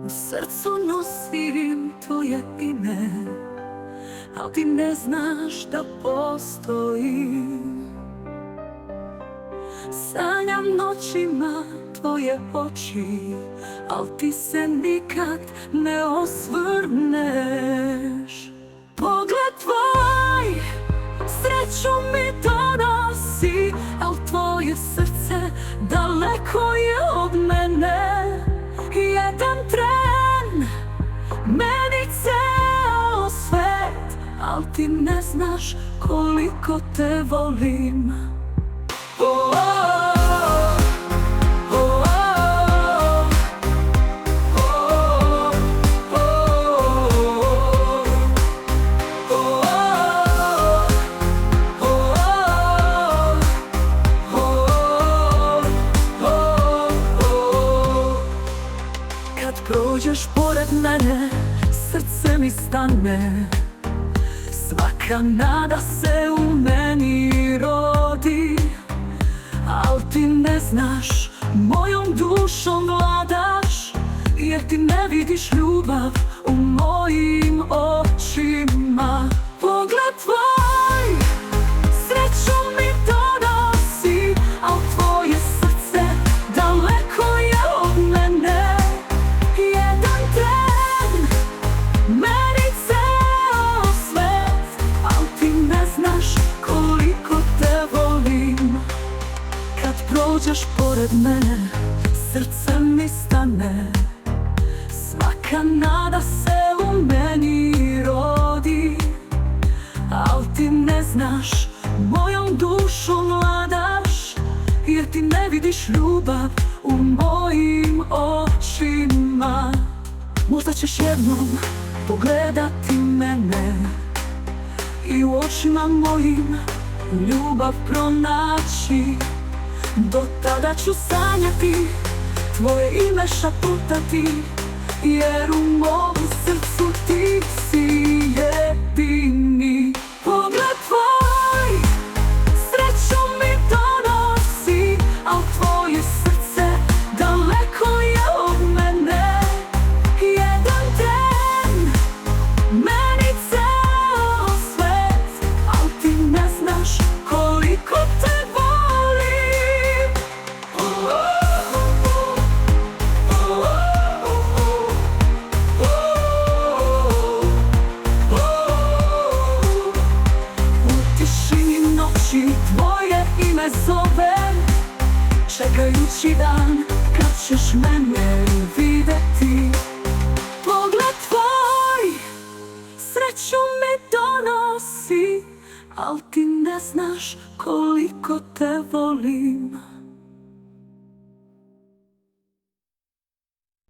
U srcu nosim tvoje ime, al ti ne znaš da postojim. Sanjam noćima tvoje oči, al ti se nikad ne osvrneš. Pogled tvoj sreću mi donosi, al tvoje srce daleko je od mene. Jedan tren meni ceo svet, al ti ne znaš koliko te volim. Oh, oh, oh, kad prođeš pored mene, srce mi stane. Svaka nada se u meni rodi, al ti ne znaš, mojom dušom vladaš, jer ti ne vidiš ljubav u mojim očima. Pogled tvoj sreću mi donosi, al tvoje srce daleko je od mene. Jedan tren meni ceo svet, al ti ne znaš koliko te volim. Kad prođeš pored mene, srce mi stane. Svaka nada se u meni rodi, al ti ne znaš, mojom dušom vladaš, jer ti ne vidiš ljubav u mojim očima. Možda ćeš jednom pogledati mene i u očima mojim ljubav pronaći. Do tada ću sanjati, tvoje ime šaputati, jer u mom srcu ti si jedini. Pogled tvoj sreću mi donosi, al tvoje srce daleko je od mene. Jedan tren meni ceo svet, al ti ne znaš koliko te volim. U tišini noći tvoje ime zovem, čekajući dan kad ćeš mene videti. Pogled tvoj sreću mi donosi, al ti ne znaš koliko te volim.